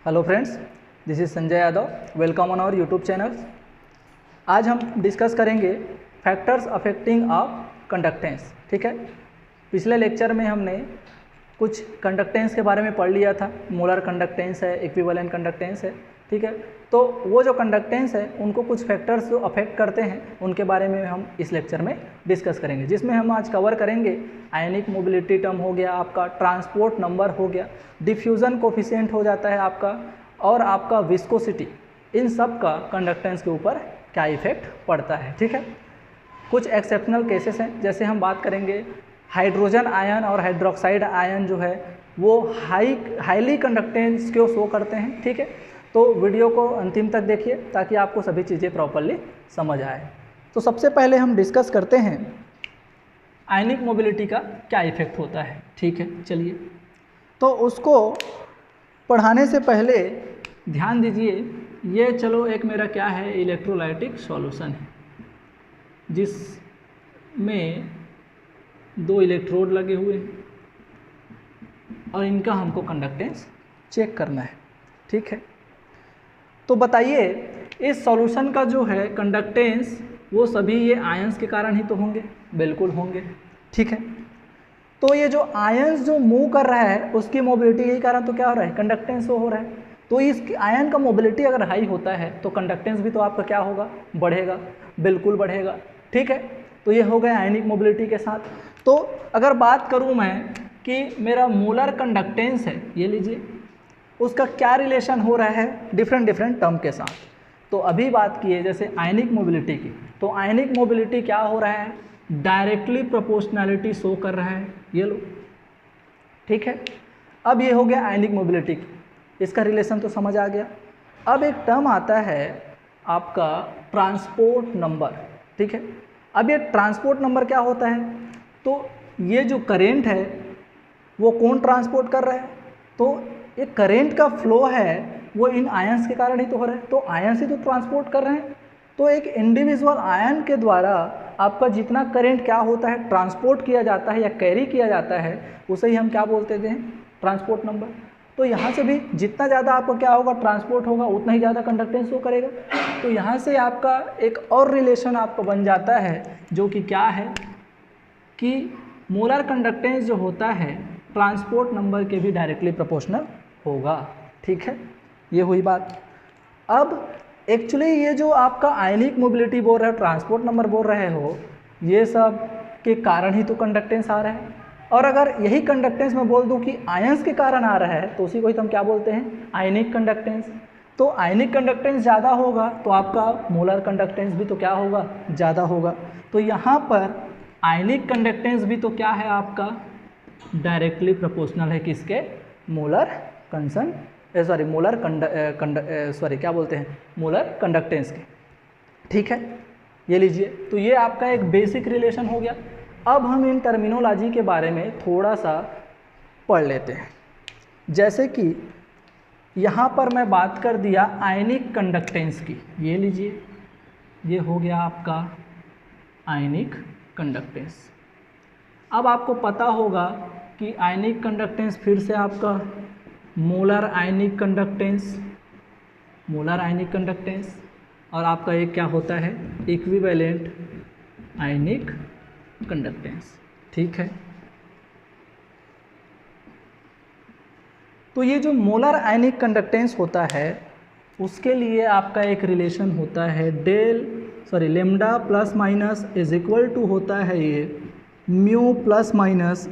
Hello friends, this is Sanjay Yadav. Welcome on our YouTube channel. आज हम discuss करेंगे factors affecting of conductance. ठीक है, पिछले लेक्चर में हमने कुछ कंडक्टेंस के बारे में पढ़ लिया था। मोलर कंडक्टेंस है, इक्विवेलेंट कंडक्टेंस है। ठीक है, तो वो जो कंडक्टेंस है उनको कुछ फैक्टर्स जो अफेक्ट करते हैं उनके बारे में हम इस लेक्चर में डिस्कस करेंगे, जिसमें हम आज कवर करेंगे आयनिक मोबिलिटी टर्म हो गया, आपका ट्रांसपोर्ट नंबर हो गया, डिफ्यूज़न कोफिशिएंट हो जाता है आपका, और आपका विस्कोसिटी। इन सब का कंडक्टेंस के ऊपर क्या इफेक्ट पड़ता है। ठीक है, कुछ एक्सेप्शनल केसेस हैं, जैसे हम बात करेंगे हाइड्रोजन आयन और हाइड्रोक्साइड आयन जो है वो हाईली कंडक्टेंस को शो करते हैं। ठीक है, तो वीडियो को अंतिम तक देखिए ताकि आपको सभी चीज़ें प्रॉपरली समझ आए। तो सबसे पहले हम डिस्कस करते हैं आयनिक मोबिलिटी का क्या इफेक्ट होता है। ठीक है, चलिए, तो उसको पढ़ाने से पहले ध्यान दीजिए, ये चलो एक मेरा क्या है, इलेक्ट्रोलाइटिक सॉल्यूशन है जिसमें 2 इलेक्ट्रोड लगे हुए हैं और इनका हमको कंडक्टेंस चेक करना है। ठीक है, तो बताइए इस सॉल्यूशन का जो है कंडक्टेंस वो सभी ये आयंस के कारण ही तो होंगे। बिल्कुल होंगे। ठीक है, तो ये जो आयंस जो मूव कर रहा है उसकी मोबिलिटी के कारण तो क्या हो रहा है, कंडक्टेंस हो रहा है। तो इस आयन का मोबिलिटी अगर हाई होता है तो कंडक्टेंस भी तो आपका क्या होगा, बढ़ेगा। बिल्कुल बढ़ेगा। ठीक है, तो ये हो गया आयनिक मोबिलिटी के साथ। तो अगर बात करूँ मैं कि मेरा मोलर कंडक्टेंस है, ये लीजिए, उसका क्या रिलेशन हो रहा है डिफरेंट टर्म के साथ। तो अभी बात की है जैसे आयनिक मोबिलिटी की, तो आयनिक मोबिलिटी क्या हो रहा है, डायरेक्टली प्रोपोर्शनैलिटी शो कर रहा है, ये लो। ठीक है, अब ये हो गया आयनिक मोबिलिटी की, इसका रिलेशन तो समझ आ गया। अब एक टर्म आता है आपका ट्रांसपोर्ट नंबर। ठीक है, अब ये ट्रांसपोर्ट नंबर क्या होता है, तो ये जो करेंट है वो कौन ट्रांसपोर्ट कर रहा है, तो ये करेंट का फ्लो है वो इन आयंस के कारण ही तो हो रहा है। तो आयंस ही तो ट्रांसपोर्ट कर रहे हैं। तो एक इंडिविजुअल आयन के द्वारा आपका जितना करंट क्या होता है, ट्रांसपोर्ट किया जाता है या कैरी किया जाता है, उसे ही हम क्या बोलते थे, ट्रांसपोर्ट नंबर। तो यहाँ से भी जितना ज़्यादा आपका क्या होगा, ट्रांसपोर्ट होगा, उतना ही ज़्यादा कंडक्टेंस शो करेगा। तो यहाँ से आपका एक और रिलेशन आपको बन जाता है, जो कि क्या है कि मोलर कंडक्टेंस जो होता है ट्रांसपोर्ट नंबर के भी डायरेक्टली प्रोपोर्शनल होगा। ठीक है, ये हुई बात। अब एक्चुअली ये जो आपका आयनिक मोबिलिटी बोल रहा है, ट्रांसपोर्ट नंबर बोल रहे हो, ये सब के कारण ही तो कंडक्टेंस आ रहा है। और अगर यही कंडक्टेंस मैं बोल दूं कि आयंस के कारण आ रहा है, तो उसी को ही तो हम क्या बोलते हैं, आयनिक कंडक्टेंस। तो आयनिक कंडक्टेंस ज़्यादा होगा तो आपका मोलर कंडक्टेंस भी तो क्या होगा, ज़्यादा होगा। तो यहाँ पर आयनिक कंडक्टेंस भी तो क्या है आपका, डायरेक्टली प्रोपोर्शनल है किसके, मोलर मोलर कंडक्टेंस के। ठीक है, ये लीजिए, तो ये आपका एक बेसिक रिलेशन हो गया। अब हम इन टर्मिनोलॉजी के बारे में थोड़ा सा पढ़ लेते हैं। जैसे कि यहाँ पर मैं बात कर दिया आयनिक कंडक्टेंस की, ये लीजिए, ये हो गया आपका आयनिक कंडक्टेंस। अब आपको पता होगा कि आयनिक कंडक्टेंस फिर से आपका मोलर आयनिक कंडक्टेंस और आपका एक क्या होता है, इक्विवेलेंट आयनिक कंडक्टेंस। ठीक है, तो ये जो मोलर आयनिक कंडक्टेंस होता है उसके लिए आपका एक रिलेशन होता है lambda plus minus is equal to होता है ये mu plus minus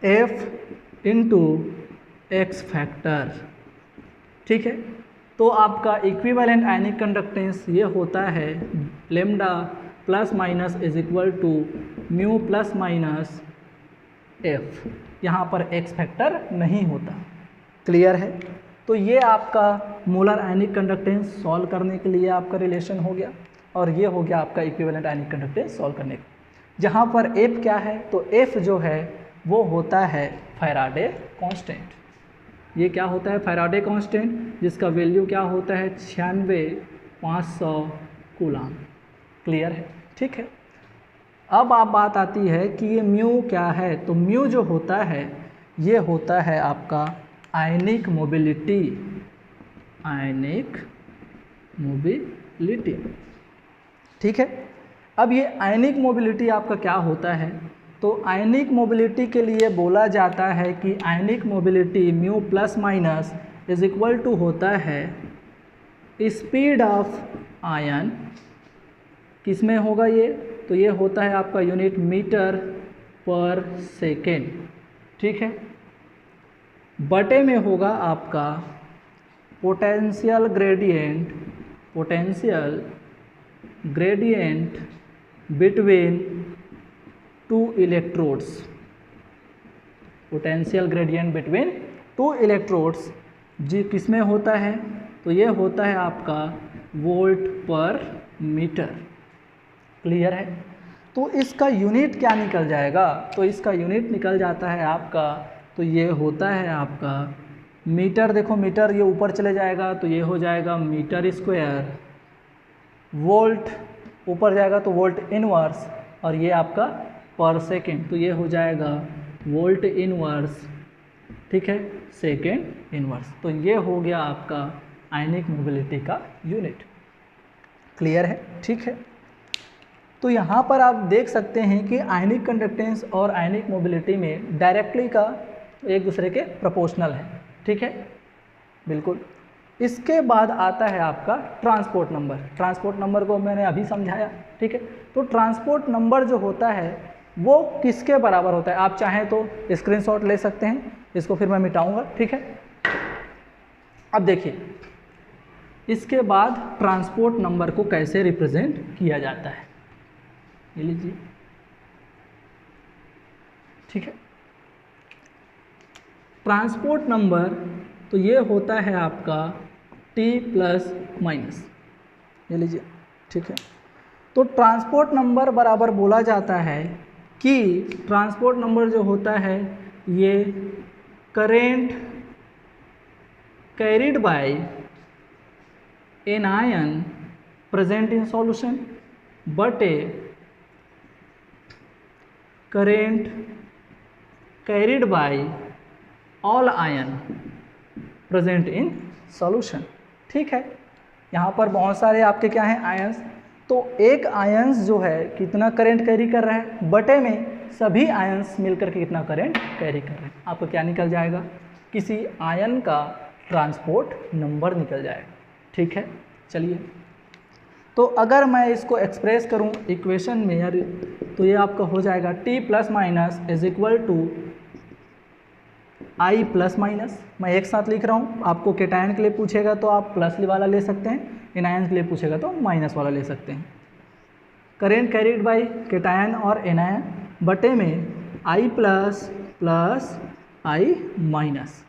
F into X factor. ठीक है, तो आपका इक्विवेलेंट आयनिक कंडक्टेंस ये होता है lambda plus minus is equal to mu plus minus F, यहाँ पर एक्स फैक्टर नहीं होता। क्लियर है, तो ये आपका मोलर आयनिक कंडक्टेंस सॉल्व करने के लिए आपका रिलेशन हो गया, और ये हो गया आपका इक्विवेलेंट आयनिक कंडक्टेंस सॉल्व करने का। जहाँ पर एफ क्या है, तो एफ जो है वो होता है फैराडे कांस्टेंट। ये क्या होता है, फैराडे कांस्टेंट, जिसका वैल्यू क्या होता है 96,500 कूलम। क्लियर है। ठीक है, अब आप बात आती है कि ये म्यू क्या है, तो म्यू जो होता है ये होता है आपका आयनिक मोबिलिटी आयनिक मोबिलिटी। ठीक है, अब ये आयनिक मोबिलिटी आपका क्या होता है, तो आयनिक मोबिलिटी के लिए बोला जाता है कि ionic mobility mu plus minus is equal to होता है स्पीड ऑफ आयन। किस में होगा ये, तो ये होता है आपका यूनिट मीटर पर सेकेंड। ठीक है, बटे में होगा आपका potential gradient between two electrodes. Potential gradient between two electrodes जी किस में होता है, तो ये होता है आपका वोल्ट पर मीटर। क्लियर है, तो इसका यूनिट क्या निकल जाएगा, तो इसका यूनिट निकल जाता है आपका, तो ये होता है आपका मीटर। देखो मीटर ये ऊपर चले जाएगा तो ये हो जाएगा मीटर स्क्वायर, वोल्ट ऊपर जाएगा तो वोल्ट इनवर्स, और ये आपका पर सेकेंड, तो ये हो जाएगा वोल्ट इनवर्स। ठीक है, सेकेंड इनवर्स। तो ये हो गया आपका आयनिक मोबिलिटी का यूनिट। क्लियर है, ठीक है। तो यहाँ पर आप देख सकते हैं कि आयनिक कंडक्टेंस और आयनिक मोबिलिटी में डायरेक्टली का एक दूसरे के प्रोपोर्शनल है। ठीक है, बिल्कुल। इसके बाद आता है आपका ट्रांसपोर्ट नंबर। ट्रांसपोर्ट नंबर को मैंने अभी समझाया। ठीक है, तो ट्रांसपोर्ट नंबर जो होता है वो किसके बराबर होता है, आप चाहें तो स्क्रीनशॉट ले सकते हैं, इसको फिर मैं मिटाऊंगा। ठीक है, अब देखिए इसके बाद ट्रांसपोर्ट नंबर को कैसे रिप्रेजेंट किया जाता है, ये लीजिए। ठीक है, ट्रांसपोर्ट नंबर तो ये होता है आपका T प्लस माइनस, ये लीजिए। ठीक है, तो ट्रांसपोर्ट नंबर बराबर बोला जाता है कि ट्रांसपोर्ट नंबर जो होता है ये current carried by an ion present in solution बटे current carried by all ion present in solution. ठीक है, यहाँ पर बहुत सारे आपके क्या हैं आयंस, तो एक आयंस जो है कितना करंट कैरी कर रहा है, बटे में सभी आयंस मिलकर के कितना करंट कैरी कर रहे हैं। आपको क्या निकल जाएगा, किसी आयन का ट्रांसपोर्ट नंबर निकल जाएगा। ठीक है, चलिए तो अगर मैं इसको एक्सप्रेस करूं इक्वेशन में यार, तो ये आपका हो जाएगा T plus minus is equal to I plus minus. मैं एक साथ लिख रहा हूँ, आपको केटायन के लिए पूछेगा तो आप प्लस वाला ले सकते हैं, एनायन के लिए पूछेगा तो माइनस वाला ले सकते हैं। करेंट कैरिड बाय केटायन और एनायन बटे में I plus plus I minus.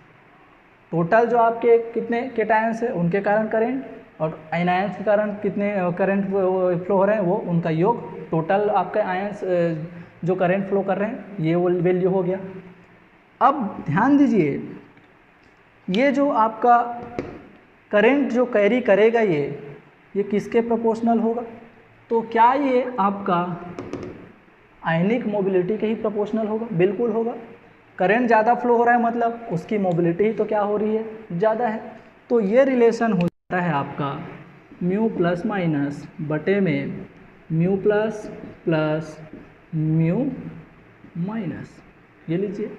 Total जो आपके कितने केटायंस है उनके कारण करेंट, और आयन्स के कारण कितने करंट फ्लो हो रहे हैं वो उनका योग, टोटल आपके आयन्स जो करंट फ्लो कर रहे हैं ये वो वैल्यू हो गया। अब ध्यान दीजिए, ये जो आपका करंट जो कैरी करेगा ये किसके प्रोपोर्शनल होगा, तो क्या ये आपका आयनिक मोबिलिटी के ही प्रोपोर्शनल होगा, बिल्कुल होगा। करंट ज़्यादा फ्लो हो रहा है मतलब उसकी मोबिलिटी ही तो क्या हो रही है, ज़्यादा है। तो ये रिलेशन हो जाता है आपका म्यू प्लस माइनस बटे में mu plus plus mu minus, ये लीजिए।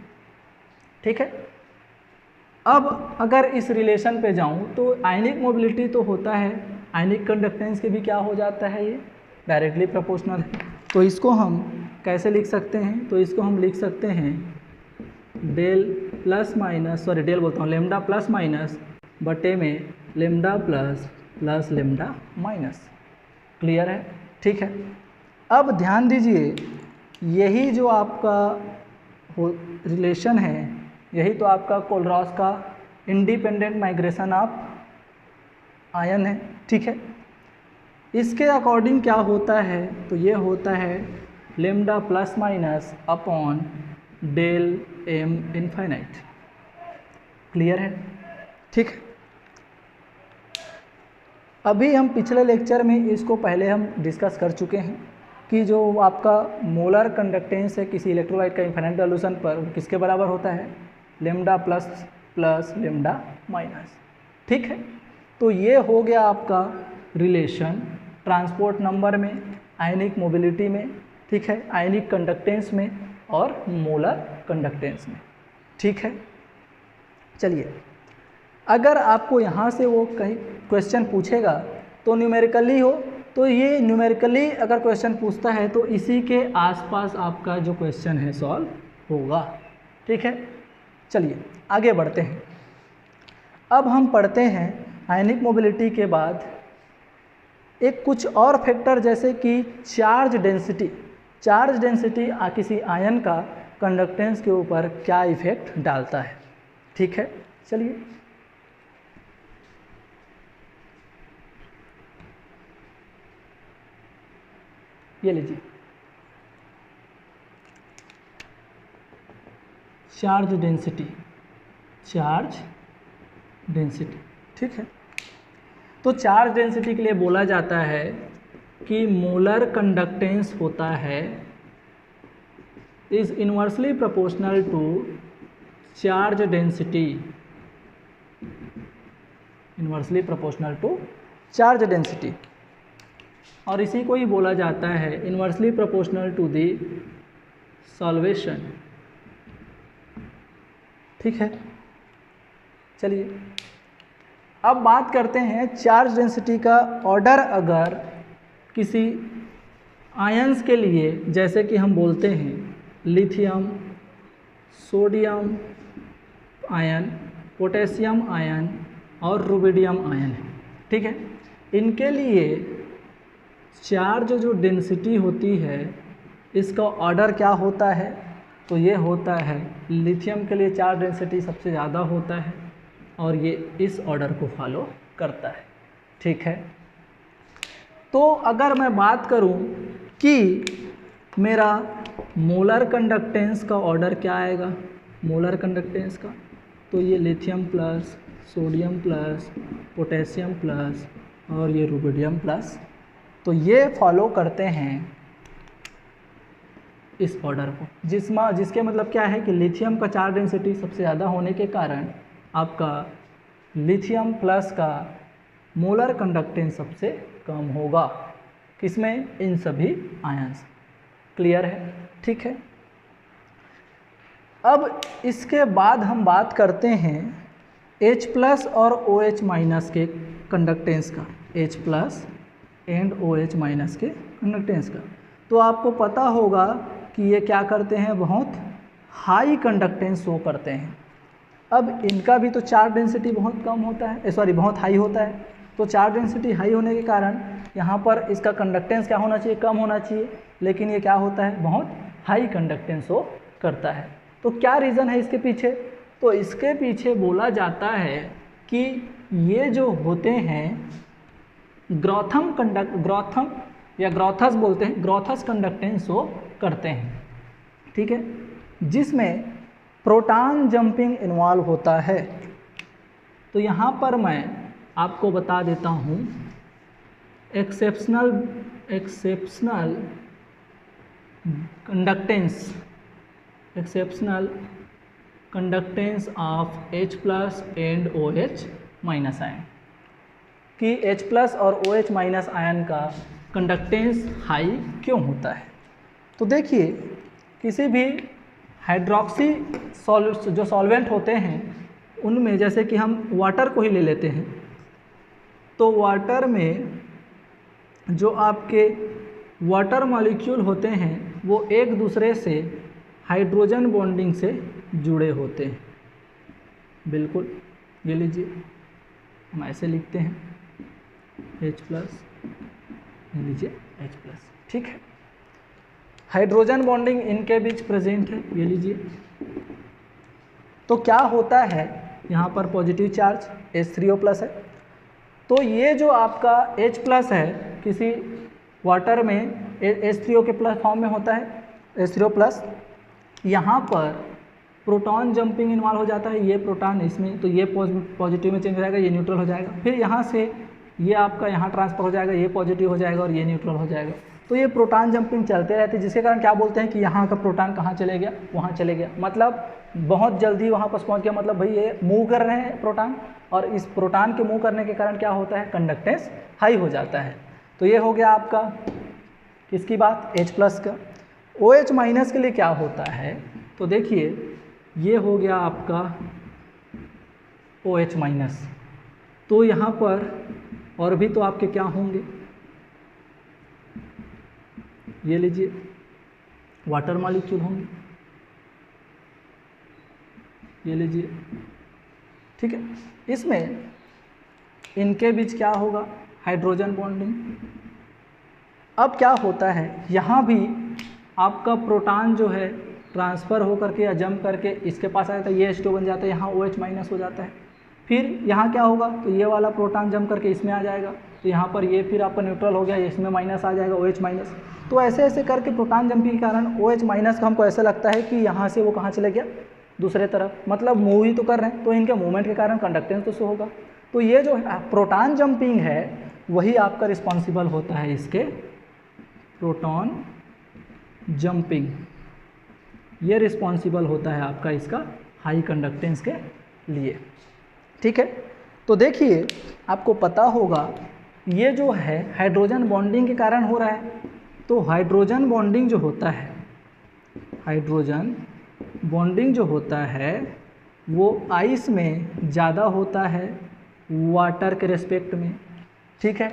ठीक है, अब अगर इस रिलेशन पे जाऊं तो आयनिक मोबिलिटी तो होता है, आयनिक कंडक्टेंस के भी क्या हो जाता है, ये डायरेक्टली प्रोपोर्शनल है। तो इसको हम कैसे लिख सकते हैं, तो इसको हम लिख सकते हैं del plus minus, sorry del बोलता हूँ, लेमडा प्लस माइनस बटे में lambda plus plus lambda minus. Clear है, ठीक है। अब ध्यान दीजिए, यही जो आपका रिलेशन है, यही तो आपका कोलरॉस का इंडिपेंडेंट माइग्रेशन ऑफ आयन है। ठीक है, इसके अकॉर्डिंग क्या होता है, तो ये होता है lambda plus minus upon del M infinite. Clear है, ठीक है। अभी हम पिछले लेक्चर में इसको पहले हम डिस्कस कर चुके हैं कि जो आपका मोलर कंडक्टेंस है किसी इलेक्ट्रोलाइट का इनफाइनाइट सॉल्यूशन पर, वो किसके बराबर होता है, lambda plus plus lambda minus. ठीक है, तो ये हो गया आपका रिलेशन ट्रांसपोर्ट नंबर में, आयनिक मोबिलिटी में, ठीक है, आयनिक कंडक्टेंस में और मोलर कंडक्टेंस में, ठीक है। चलिए, अगर आपको यहाँ से वो कहीं क्वेश्चन पूछेगा तो न्यूमेरिकली हो, तो ये न्यूमेरिकली अगर क्वेश्चन पूछता है तो इसी के आसपास आपका जो क्वेश्चन है सॉल्व होगा, ठीक है। चलिए आगे बढ़ते हैं। अब हम पढ़ते हैं आयनिक मोबिलिटी के बाद एक कुछ और फैक्टर, जैसे कि चार्ज डेंसिटी। चार्ज डेंसिटी किसी आयन का कंडक्टेंस के ऊपर क्या इफेक्ट डालता है, ठीक है। चलिए, ये लीजिए चार्ज डेंसिटी, चार्ज डेंसिटी, ठीक है। तो चार्ज डेंसिटी के लिए बोला जाता है कि मोलर कंडक्टेंस होता है is inversely proportional to charge density, inversely proportional to charge density, और इसी को ही बोला जाता है inversely proportional to the solvation, ठीक है। चलिए अब बात करते हैं चार्ज डेंसिटी का ऑर्डर। अगर किसी आयंस के लिए, जैसे कि हम बोलते हैं lithium, sodium ion, potassium ion और रुबिडियम आयन है, ठीक है, इनके लिए चार्ज जो डेंसिटी होती है इसका ऑर्डर क्या होता है, तो ये होता है लिथियम के लिए चार्ज डेंसिटी सबसे ज़्यादा होता है और ये इस ऑर्डर को फॉलो करता है, ठीक है। तो अगर मैं बात करूं कि मेरा मोलर कंडक्टेंस का ऑर्डर क्या आएगा, मोलर कंडक्टेंस का, तो ये lithium plus, sodium plus, potassium plus और ये रुबिडियम प्लस, तो ये फॉलो करते हैं इस ऑर्डर को, जिसके मतलब क्या है कि लिथियम का चार्ज डेंसिटी सबसे ज़्यादा होने के कारण आपका लिथियम प्लस का मोलर कंडक्टेंस सबसे कम होगा, किसमें, इन सभी आयंस। क्लियर है, ठीक है। अब इसके बाद हम बात करते हैं H प्लस और OH माइनस के कंडक्टेंस का, H plus and OH minus के कंडक्टेंस का। तो आपको पता होगा कि ये क्या करते हैं, बहुत हाई कंडक्टेंस शो करते हैं। अब इनका भी तो चार्ज डेंसिटी बहुत कम होता है, बहुत हाई होता है, तो चार्ज डेंसिटी हाई होने के कारण यहाँ पर इसका कंडक्टेंस क्या होना चाहिए, कम होना चाहिए, लेकिन ये क्या होता है, बहुत हाई कंडक्टेंस शो करता है। तो क्या रीज़न है इसके पीछे, तो इसके पीछे बोला जाता है कि ये जो होते हैं ग्रोथम या ग्रोथस बोलते हैं, ग्रोथस कंडक्टेंस शो करते हैं, ठीक है, जिसमें प्रोटॉन जंपिंग इन्वॉल्व होता है। तो यहाँ पर मैं आपको बता देता हूँ exceptional conductance of H plus and OH minus ion, कि H प्लस और OH माइनस आयन का कंडक्टेंस हाई क्यों होता है। तो देखिए, किसी भी हाइड्रोक्सी जो सॉल्वेंट होते हैं उनमें, जैसे कि हम वाटर को ही ले लेते हैं, तो वाटर में जो आपके वाटर मॉलिक्यूल होते हैं वो एक दूसरे से हाइड्रोजन बॉन्डिंग से जुड़े होते हैं, बिल्कुल। ये लीजिए, हम ऐसे लिखते हैं H प्लस, ये लीजिए H प्लस, ठीक है, हाइड्रोजन बॉन्डिंग इनके बीच प्रेजेंट है, ये लीजिए। तो क्या होता है, यहाँ पर पॉजिटिव चार्ज H3O प्लस है, तो ये जो आपका H प्लस है किसी वाटर में H3O के प्लस फॉर्म में होता है, H3O प्लस, यहाँ पर प्रोटॉन जंपिंग इन्वॉल्व हो जाता है, ये प्रोटॉन इसमें, तो ये पॉजिटिव में चेंज हो जाएगा, ये न्यूट्रल हो जाएगा, फिर यहाँ से ये आपका यहाँ ट्रांसफर हो जाएगा, ये पॉजिटिव हो जाएगा और ये न्यूट्रल हो जाएगा, तो ये प्रोटॉन जंपिंग चलते रहते हैं, जिसके कारण क्या बोलते हैं कि यहाँ का प्रोटॉन कहाँ चले गया, वहाँ चले गया, मतलब बहुत जल्दी वहाँ पास पहुँच गया, मतलब भाई ये मूव कर रहे हैं प्रोटॉन, और इस प्रोटॉन के मूव करने के कारण क्या होता है, कंडक्टेंस हाई हो जाता है। तो ये हो गया आपका किसकी बात, H प्लस का। OH माइनस के लिए क्या होता है, तो देखिए ये हो गया आपका OH माइनस। तो यहाँ पर और भी तो आपके क्या होंगे, ये लीजिए वाटर मॉलिक्यूल होंगे, ये लीजिए, ठीक है। इसमें इनके बीच क्या होगा, हाइड्रोजन बॉन्डिंग। अब क्या होता है, यहाँ भी आपका प्रोटॉन जो है ट्रांसफ़र होकर के या जंप करके इसके पास आ जाता है, ये H2 बन जाता है, यहाँ OH माइनस हो जाता है। फिर यहाँ क्या होगा, तो ये वाला प्रोटॉन जंप करके इसमें आ जाएगा, तो यहाँ पर ये फिर आपका न्यूट्रल हो गया, इसमें माइनस आ जाएगा OH माइनस। तो ऐसे ऐसे करके प्रोटॉन जंपिंग के कारण OH माइनस का हमको ऐसा लगता है कि यहाँ से वो कहाँ चले गया, दूसरे तरफ, मतलब मूव ही तो कर रहे हैं, तो इनके मूवमेंट के कारण कंडक्टेंस तो शो होगा। तो ये जो प्रोटॉन जंपिंग है वही आपका रिस्पॉन्सिबल होता है इसके प्रोटॉन जंपिंग, ये रिस्पॉन्सिबल होता है आपका इसका हाई कंडक्टेंस के लिए, ठीक है। तो देखिए आपको पता होगा ये जो है हाइड्रोजन बॉन्डिंग के कारण हो रहा है। तो हाइड्रोजन बॉन्डिंग जो होता है, हाइड्रोजन बॉन्डिंग जो होता है वो आइस में ज़्यादा होता है वाटर के रेस्पेक्ट में, ठीक है।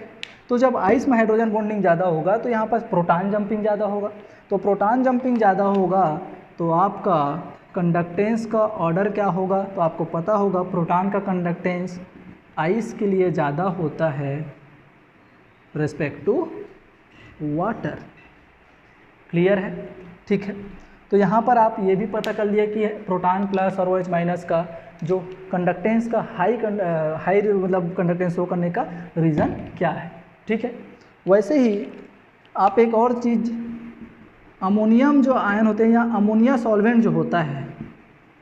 तो जब आइस में हाइड्रोजन बॉन्डिंग ज़्यादा होगा तो यहाँ पर प्रोटॉन जंपिंग ज़्यादा होगा, तो प्रोटॉन जंपिंग ज़्यादा होगा तो आपका कंडक्टेंस का ऑर्डर क्या होगा, तो आपको पता होगा प्रोटॉन का कंडक्टेंस आइस के लिए ज़्यादा होता है रेस्पेक्ट टू वाटर। क्लियर है, ठीक है। तो यहाँ पर आप ये भी पता कर लिए कि प्रोटॉन प्लस और OH माइनस का जो कंडक्टेंस का हाई मतलब कंडक्टेंस शो करने का रीज़न क्या है, ठीक है। वैसे ही आप एक और चीज़, अमोनियम जो आयन होते हैं या अमोनिया सॉल्वेंट जो होता है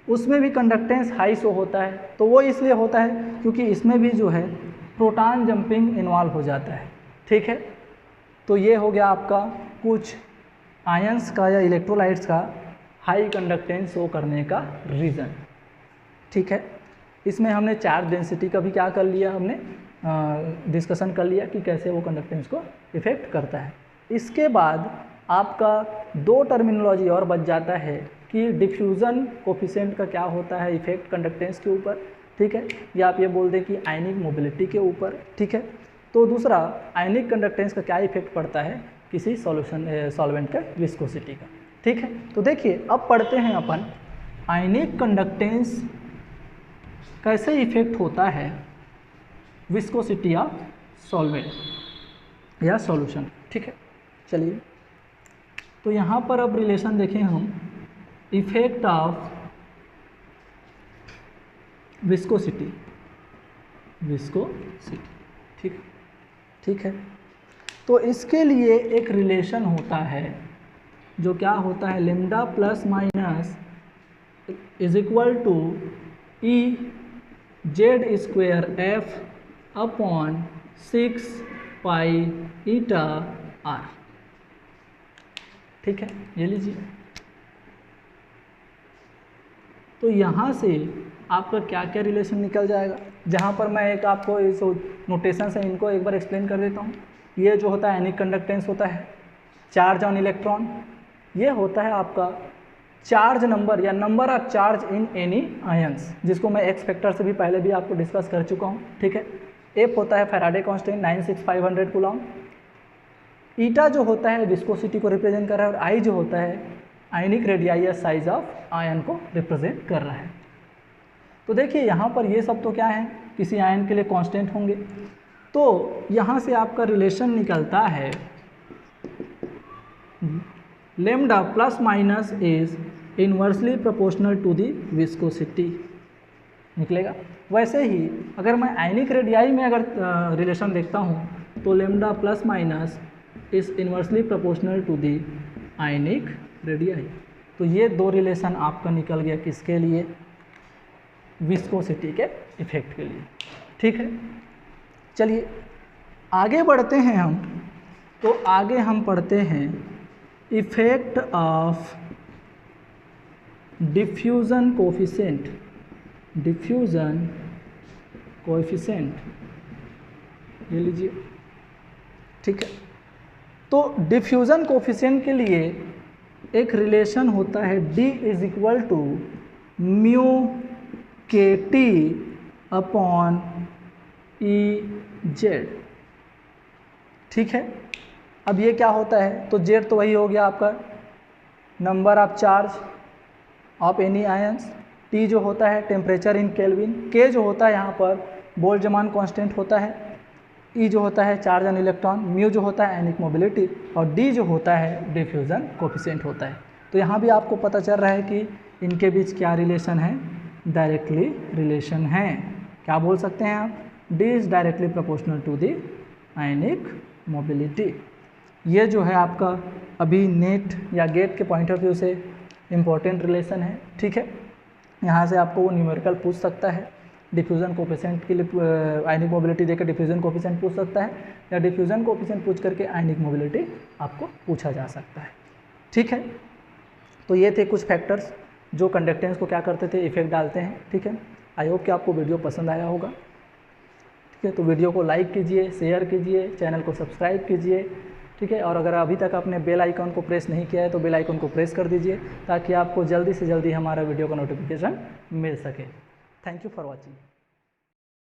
उसमें भी कंडक्टेंस हाई शो होता है। तो वो इसलिए होता है क्योंकि इसमें भी जो है प्रोटॉन जंपिंग इन्वॉल्व हो जाता है, ठीक है। तो ये हो गया आपका कुछ आयंस का या इलेक्ट्रोलाइट्स का हाई कंडक्टेंस शो करने का रीज़न, ठीक है। इसमें हमने चार्ज डेंसिटी का भी क्या कर लिया, हमने डिस्कशन कर लिया कि कैसे वो कंडक्टेंस को इफ़ेक्ट करता है। इसके बाद आपका दो टर्मिनोलॉजी और बच जाता है कि डिफ्यूज़न कोफिशिएंट का क्या होता है इफ़ेक्ट कंडक्टेंस के ऊपर, ठीक है, या आप ये बोल दें कि आयनिक मोबिलिटी के ऊपर, ठीक है। तो दूसरा आयनिक कंडक्टेंस का क्या इफेक्ट पड़ता है किसी सॉल्वेंट का विस्कोसिटी का, ठीक है। तो देखिए अब पढ़ते हैं अपन आयनिक कंडक्टेंस कैसे इफेक्ट होता है विस्कोसिटी ऑफ सॉल्वेंट या सॉल्यूशन, ठीक है। चलिए तो यहाँ पर अब रिलेशन देखें हम, इफेक्ट ऑफ विस्कोसिटी, ठीक, ठीक है। तो इसके लिए एक रिलेशन होता है जो क्या होता है, lambda plus minus is equal to E Z square F upon 6 pi eta R, ठीक है, ये लीजिए। तो यहाँ से आपका क्या क्या रिलेशन निकल जाएगा, जहाँ पर मैं एक आपको इस नोटेशन से इनको एक बार एक्सप्लेन कर देता हूँ। ये जो होता है आयनिक कंडक्टेंस होता है चार्ज ऑन इलेक्ट्रॉन, ये होता है आपका चार्ज नंबर या number of charge in any ions, जिसको मैं एक्स फैक्टर से भी पहले भी आपको डिस्कस कर चुका हूँ, ठीक है। एफ होता है फैराडे कांस्टेंट 96500 कूलॉम, ईटा जो होता है विस्कोसिटी को रिप्रेजेंट कर रहा है, और आई जो होता है आयनिक रेडियाई या साइज ऑफ आयन को रिप्रेजेंट कर रहा है। तो देखिए यहाँ पर ये सब तो क्या है, किसी आयन के लिए कांस्टेंट होंगे। तो यहाँ से आपका रिलेशन निकलता है lambda plus minus is inversely proportional to the viscosity निकलेगा। वैसे ही अगर मैं आयनिक रेडियाई में अगर रिलेशन देखता हूँ तो lambda plus minus is inversely proportional to the ionic radii. तो ये दो रिलेशन आपका निकल गया किसके लिए, विस्कोसिटी के इफेक्ट के लिए, ठीक है। चलिए आगे बढ़ते हैं हम तो आगे हम पढ़ते हैं effect of diffusion coefficient. Diffusion coefficient ये लीजिए, ठीक है। तो डिफ्यूज़न कोफिशिएंट के लिए एक रिलेशन होता है D is equal to mu K T upon E Z, ठीक है। अब ये क्या होता है, तो जेड तो वही हो गया आपका number of charge of any ions, T जो होता है टेम्परेचर इन केल्विन, के जो होता है यहाँ पर बोल्ट्जमान कांस्टेंट होता है, ई जो होता है चार्ज ऑन इलेक्ट्रॉन, म्यू जो होता है आयनिक मोबिलिटी, और डी जो होता है डिफ्यूज़न कोफिशिएंट होता है। तो यहाँ भी आपको पता चल रहा है कि इनके बीच क्या रिलेशन है, डायरेक्टली रिलेशन है। क्या बोल सकते हैं आप, D is directly proportional to the ionic mobility. ये जो है आपका अभी नेट या गेट के पॉइंट ऑफ व्यू से इम्पॉर्टेंट रिलेशन है, ठीक है। यहाँ से आपको वो न्यूमेरिकल पूछ सकता है, डिफ्यूज़न कोफिशिएंट के लिए आयनिक मोबिलिटी देकर डिफ्यूज़न कोफिशिएंट पूछ सकता है, या डिफ्यूज़न कोफिशिएंट पूछ करके आयनिक मोबिलिटी आपको पूछा जा सकता है, ठीक है। तो ये थे कुछ फैक्टर्स जो कंडक्टेंस को क्या करते थे, इफेक्ट डालते हैं, ठीक है। आई होप कि आपको वीडियो पसंद आया होगा, ठीक है। तो वीडियो को लाइक कीजिए, शेयर कीजिए, चैनल को सब्सक्राइब कीजिए, ठीक है। और अगर अभी तक आपने बेल आइकन को प्रेस नहीं किया है तो बेल आइकन को प्रेस कर दीजिए ताकि आपको जल्दी से जल्दी हमारा वीडियो का नोटिफिकेशन मिल सके। Thank you for watching.